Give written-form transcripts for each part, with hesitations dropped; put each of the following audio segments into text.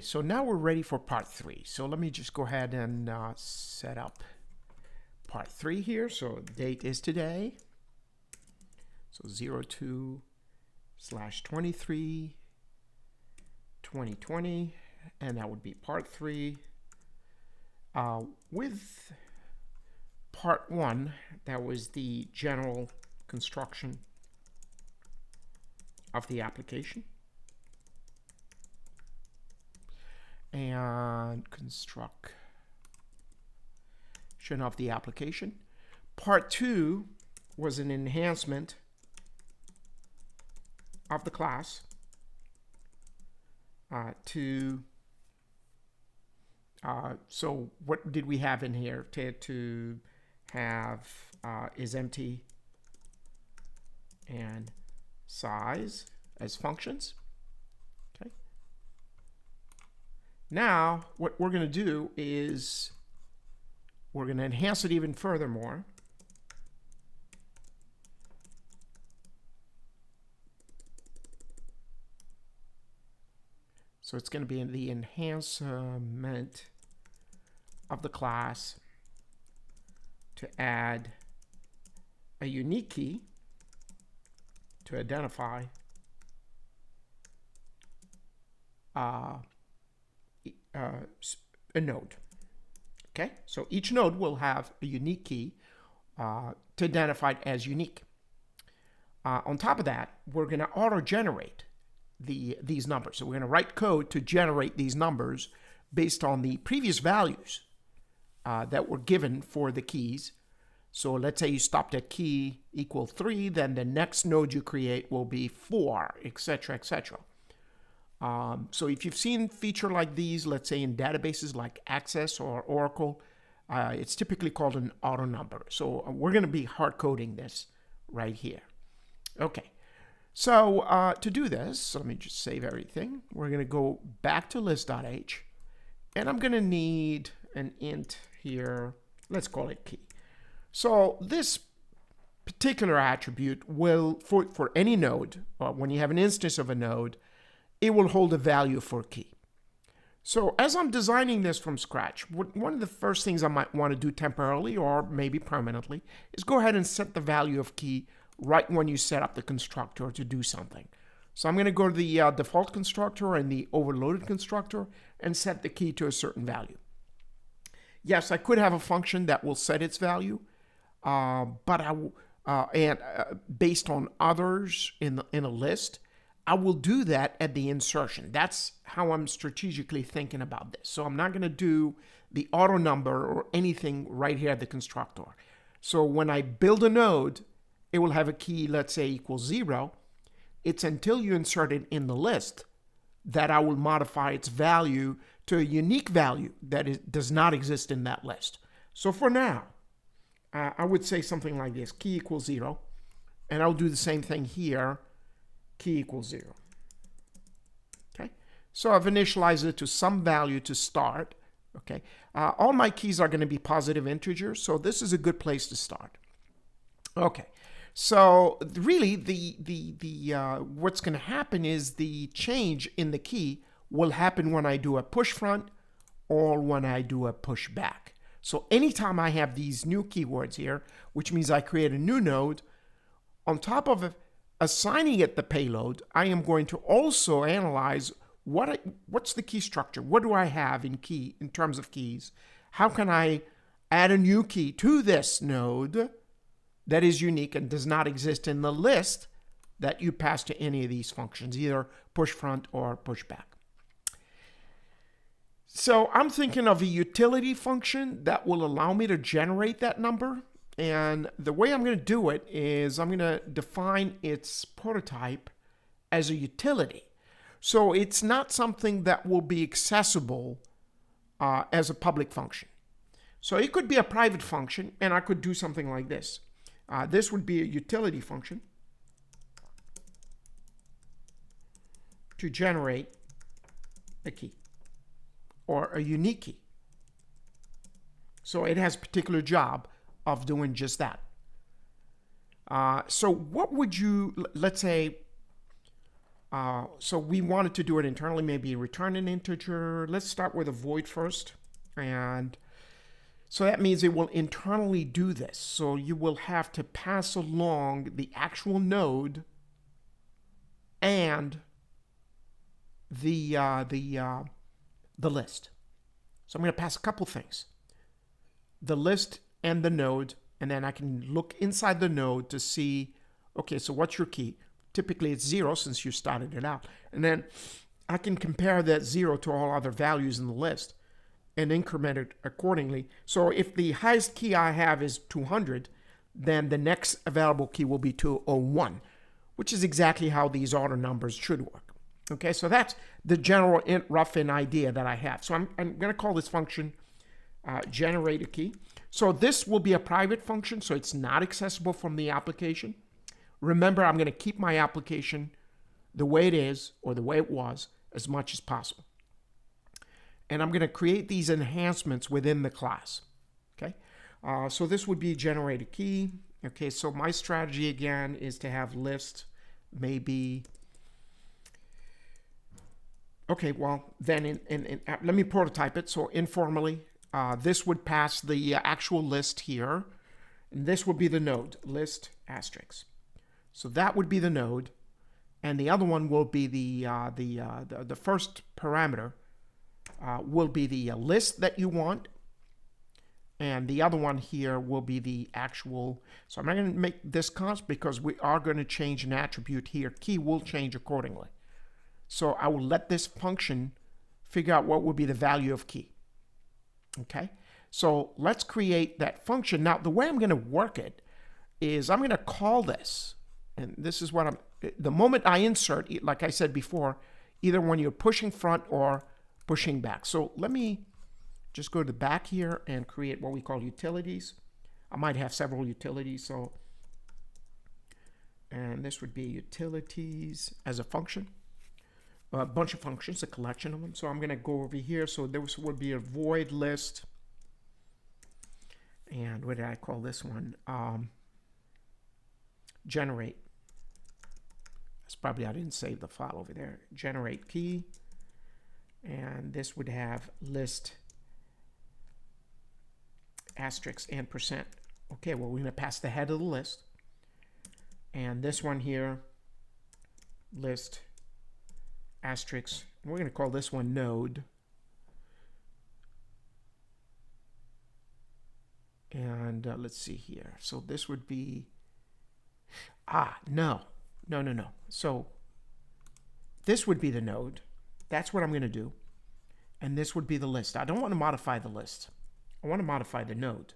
so now we're ready for part 3. So let me just go ahead and set up part 3 here. So date is today. So 02/23 2020, and that would be part 3. With part 1, that was the general construction of the application. And construction of the application. Part 2 was an enhancement of the class so what did we have in here? To have is empty and size as functions. Okay. Now, what we're going to do is we're going to enhance it even furthermore. So it's going to be in the enhancement of the class to add a unique key to identify a node. Okay, so each node will have a unique key to identify it as unique. On top of that, we're going to auto-generate these numbers. So we're going to write code to generate these numbers based on the previous values that were given for the keys. So let's say you stopped at key equal 3, then the next node you create will be 4, etc., etc. So if you've seen feature like these, let's say in databases like Access or Oracle, it's typically called an auto number. So we're going to be hard coding this right here. Okay. So to do this, let me just save everything. We're going to go back to list.h, and I'm going to need an int here. Let's call it key. So this particular attribute will, for any node, or when you have an instance of a node, it will hold a value for key. So as I'm designing this from scratch, one of the first things I might want to do temporarily or maybe permanently is go ahead and set the value of key right when you set up the constructor to do something. So I'm going to go to the default constructor and the overloaded constructor and set the key to a certain value. Yes, I could have a function that will set its value, but based on others in a list, I will do that at the insertion. That's how I'm strategically thinking about this. So I'm not going to do the auto number or anything right here at the constructor. So when I build a node, it will have a key, let's say, equals 0. It's until you insert it in the list that I will modify its value to a unique value that does not exist in that list. So for now, I would say something like this, key equals 0. And I'll do the same thing here, key equals 0. Okay, so I've initialized it to some value to start. Okay, all my keys are going to be positive integers, so this is a good place to start. Okay. So really, what's going to happen is the change in the key will happen when I do a push front or when I do a push back. So anytime I have these new keywords here, which means I create a new node, on top of assigning it the payload, I am going to also analyze what's the key structure? What do I have in terms of keys? How can I add a new key to this node that is unique and does not exist in the list that you pass to any of these functions, either push front or push back. So I'm thinking of a utility function that will allow me to generate that number. And the way I'm going to do it is I'm going to define its prototype as a utility. So it's not something that will be accessible as a public function. So it could be a private function, and I could do something like this. This would be a utility function to generate a key or a unique key. So it has a particular job of doing just that. So what would you, let's say, So we wanted to do it internally, maybe return an integer. Let's start with a void first. And so that means it will internally do this. So you will have to pass along the actual node and the list. So I'm going to pass a couple things. The list and the node, and then I can look inside the node to see, okay, so what's your key? Typically it's 0 since you started it out. And then I can compare that 0 to all other values in the list and increment it accordingly. So if the highest key I have is 200, then the next available key will be 201, which is exactly how these order numbers should work. Okay, so that's the general rough idea that I have. So I'm going to call this function generate a key. So this will be a private function, so it's not accessible from the application. Remember, I'm going to keep my application the way it is or the way it was as much as possible. And I'm going to create these enhancements within the class. Okay, so this would be generate a key. Okay, so my strategy again is to have list maybe. Okay, well then let me prototype it. So informally, this would pass the actual list here, and this would be the node list asterisk. So that would be the node, and the other one will be the first parameter will be the list that you want, and the other one here will be the actual. So I'm not going to make this const because we are going to change an attribute here. Key will change accordingly. So I will let this function figure out what would be the value of key. Okay, so let's create that function. Now the way I'm going to work it is I'm going to call this, and this is what the moment I insert, like I said before, either when you're pushing front or pushing back. So let me just go to the back here and create what we call utilities. I might have several utilities, and this would be utilities as a function. A bunch of functions, a collection of them. So I'm going to go over here. So this would be a void list. And what did I call this one? Generate. That's probably, I didn't save the file over there. Generate key. And this would have list asterisk and percent. Okay, well, we're going to pass the head of the list. And this one here, list asterisk. We're going to call this one node. And let's see here. So this would be, no. So this would be the node. That's what I'm going to do. And this would be the list. I don't want to modify the list. I want to modify the node.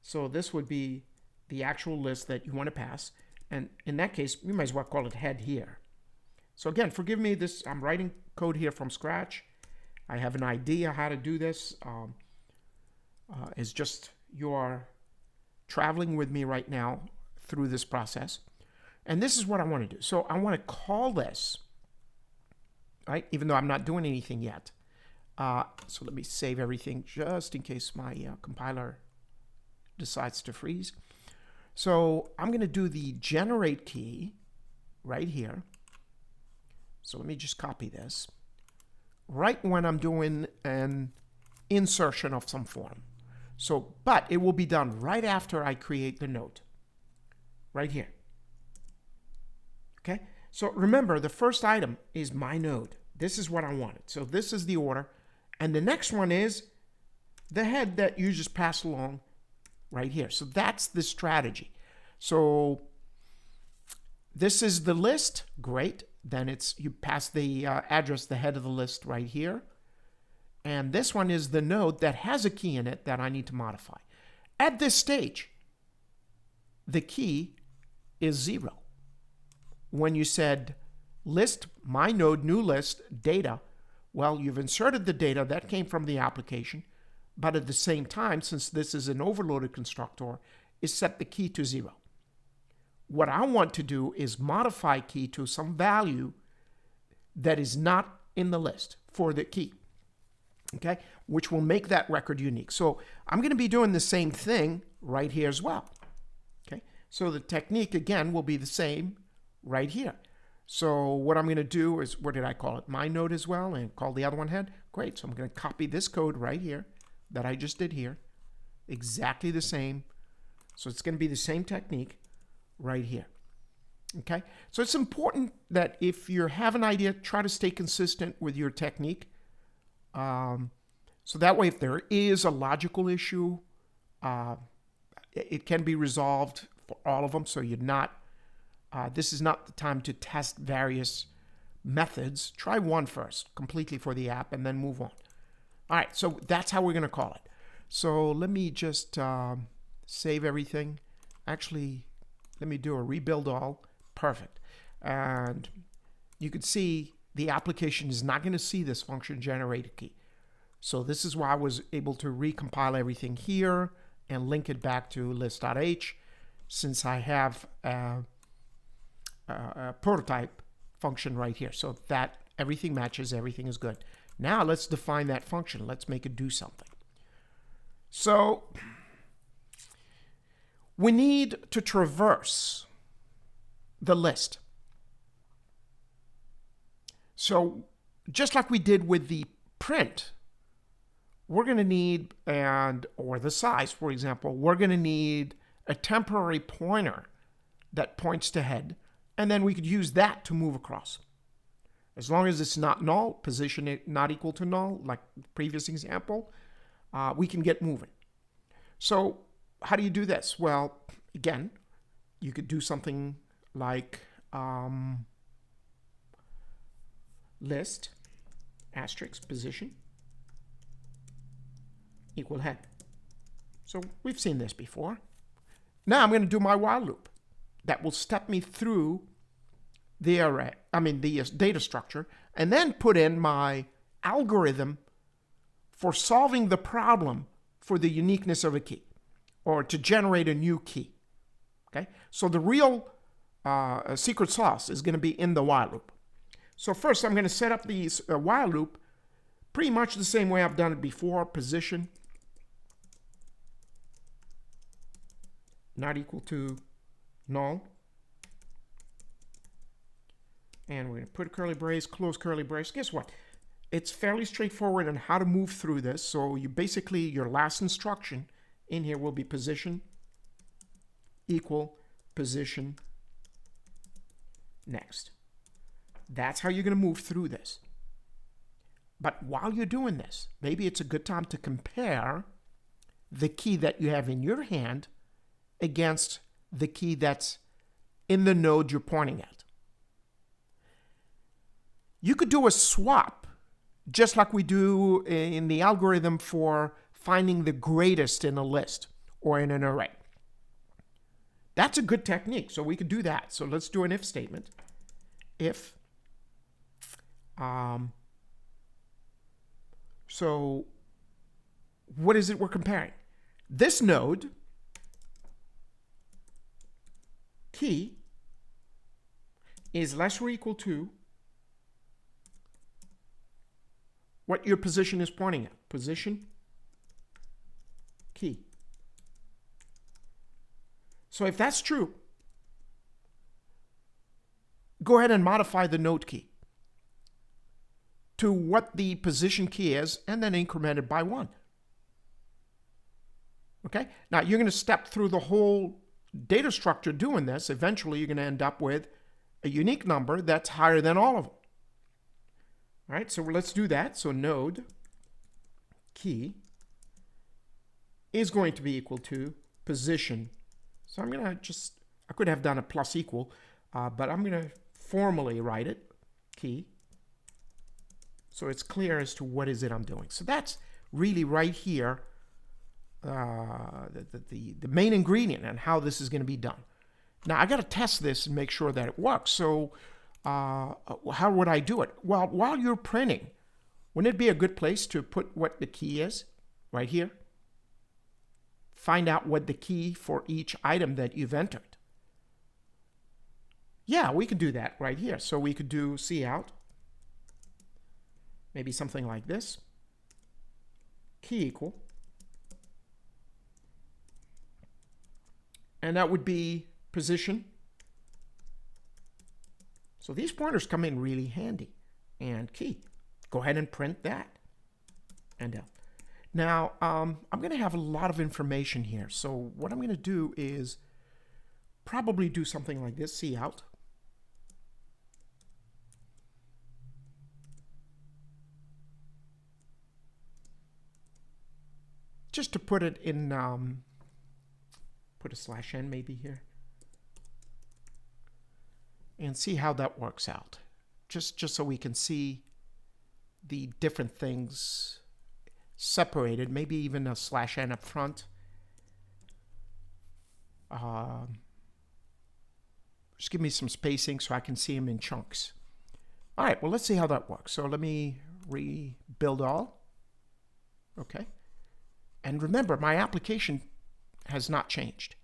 So this would be the actual list that you want to pass. And in that case, we might as well call it head here. So again, forgive me, I'm writing code here from scratch. I have an idea how to do this. It's just you are traveling with me right now through this process. And this is what I want to do. So I want to call this, right, even though I'm not doing anything yet. So let me save everything just in case my compiler decides to freeze. So I'm going to do the generate key right here. So let me just copy this. Right when I'm doing an insertion of some form. So, but it will be done right after I create the node. Right here. Okay? So remember, the first item is my node. This is what I wanted. So this is the order. And the next one is the head that you just pass along right here. So that's the strategy. So this is the list. Great. Then you pass the address, the head of the list right here. And this one is the node that has a key in it that I need to modify. At this stage, the key is 0. When you said list, my node, new list, data, well, you've inserted the data that came from the application, but at the same time, since this is an overloaded constructor, is set the key to 0. What I want to do is modify key to some value that is not in the list for the key, okay, which will make that record unique. So I'm going to be doing the same thing right here as well, okay? So the technique, again, will be the same right here. So what I'm going to do is, what did I call it? My node as well, and call the other one head. Great. So I'm going to copy this code right here that I just did here. Exactly the same. So it's going to be the same technique right here. Okay. So it's important that if you have an idea, try to stay consistent with your technique. So that way, if there is a logical issue, it can be resolved for all of them. So you're not, this is not the time to test various methods. Try one first, completely for the app, and then move on. All right, so that's how we're going to call it. So let me just save everything. Actually, let me do a rebuild all. Perfect. And you can see the application is not going to see this function generator key. So this is why I was able to recompile everything here and link it back to list.h, since I have a prototype function right here. So that everything matches, everything is good. Now let's define that function. Let's make it do something. So we need to traverse the list. So just like we did with the print, we're going to need, or the size, for example, we're going to need a temporary pointer that points to head, and then we could use that to move across. As long as it's not null, position it not equal to null, like the previous example, we can get moving. So how do you do this? Well, again, you could do something like list asterisk position equal head. So we've seen this before. Now I'm going to do my while loop. That will step me through the array, the data structure, and then put in my algorithm for solving the problem for the uniqueness of a key, or to generate a new key. Okay, so the real secret sauce is going to be in the while loop. So first I'm going to set up the while loop pretty much the same way I've done it before. Position not equal to null. And we're going to put a curly brace, close curly brace. Guess what? It's fairly straightforward on how to move through this. So you basically, your last instruction in here will be position equal position next. That's how you're going to move through this. But while you're doing this, maybe it's a good time to compare the key that you have in your hand against the key that's in the node you're pointing at. You could do a swap, just like we do in the algorithm for finding the greatest in a list or in an array. That's a good technique, so we could do that. So let's do an if statement. If, so what is it we're comparing? This node key is less or equal to what your position is pointing at. Position key. So if that's true, go ahead and modify the node key to what the position key is, and then increment it by 1. Okay? Now you're going to step through the whole data structure doing this. Eventually you're going to end up with a unique number that's higher than all of them. All right, so let's do that. So node key is going to be equal to position. So I'm going to I could have done a plus equal, but I'm going to formally write it, key, so it's clear as to what is it I'm doing. So that's really right here, the main ingredient and how this is going to be done. Now I got to test this and make sure that it works. So how would I do it? Well, while you're printing, wouldn't it be a good place to put what the key is right here? Find out what the key for each item that you've entered. Yeah, we could do that right here. So we could do cout, maybe something like this, key equal, and that would be position So these pointers come in really handy. And key. Go ahead and print that. And now, I'm going to have a lot of information here. So what I'm going to do is probably do something like this, cout. Just to put it in, put a /n maybe here. And see how that works out. Just so we can see the different things separated, maybe even a /n up front. Just give me some spacing so I can see them in chunks. All right, well, let's see how that works. So let me rebuild all. Okay. And remember, my application has not changed.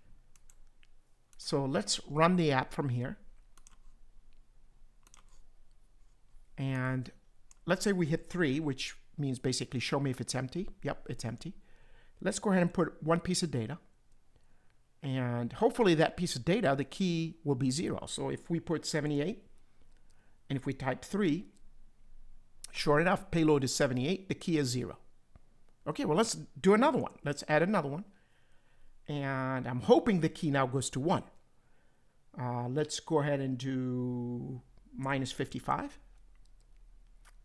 So let's run the app from here. And let's say we hit 3, which means basically show me if it's empty. Yep, it's empty. Let's go ahead and put one piece of data. And hopefully that piece of data, the key will be 0. So if we put 78, and if we type 3, sure enough, payload is 78, the key is 0. Okay, well, let's do another one. Let's add another one. And I'm hoping the key now goes to 1. Let's go ahead and do -55.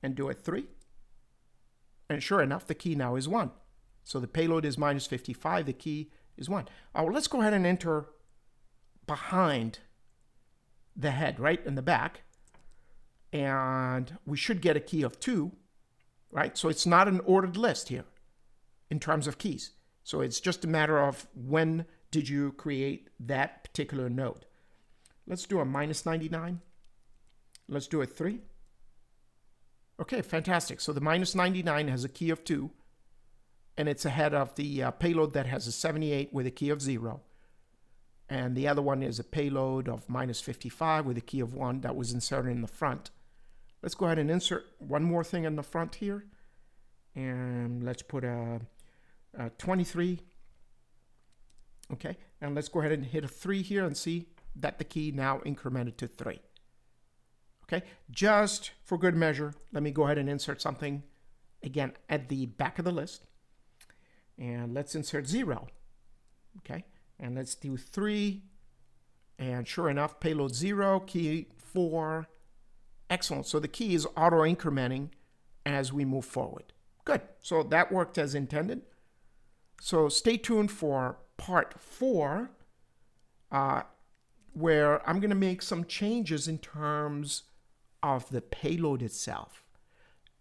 And do it 3. And sure enough, the key now is 1. So the payload is -55, the key is 1. Well, let's go ahead and enter behind the head, right in the back. And we should get a key of 2, right? So it's not an ordered list here in terms of keys. So it's just a matter of when did you create that particular node. Let's do a -99. Let's do a 3. Okay, fantastic. So the -99 has a key of 2, and it's ahead of the payload that has a 78 with a key of 0. And the other one is a payload of -55 with a key of 1 that was inserted in the front. Let's go ahead and insert one more thing in the front here. And let's put a 23. Okay, and let's go ahead and hit a 3 here and see that the key now incremented to 3. Okay, just for good measure, let me go ahead and insert something again at the back of the list. And let's insert 0. Okay, and let's do 3. And sure enough, payload 0, key 4. Excellent. So the key is auto incrementing as we move forward. Good. So that worked as intended. So stay tuned for part 4, where I'm going to make some changes in terms of the payload itself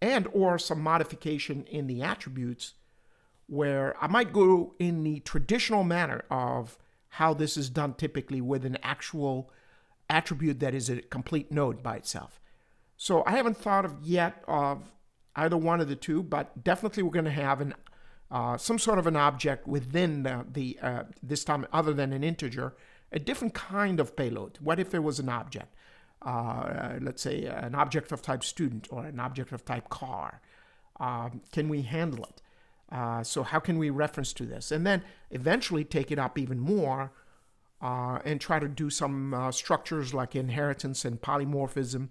and or some modification in the attributes, where I might go in the traditional manner of how this is done typically with an actual attribute that is a complete node by itself. So I haven't thought of yet of either one of the two, but definitely we're going to have some sort of an object within this time, other than an integer, a different kind of payload. What if it was an object? Let's say an object of type student or an object of type car. Can we handle it? So how can we reference to this? And then eventually take it up even more and try to do some structures like inheritance and polymorphism,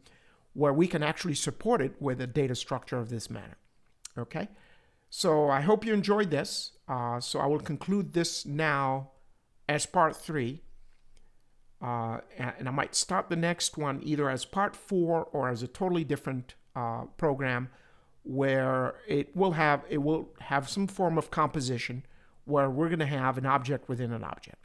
where we can actually support it with a data structure of this manner. Okay? So I hope you enjoyed this. So I will conclude this now as part 3. And I might start the next one either as part 4 or as a totally different program, where it will have some form of composition where we're going to have an object within an object.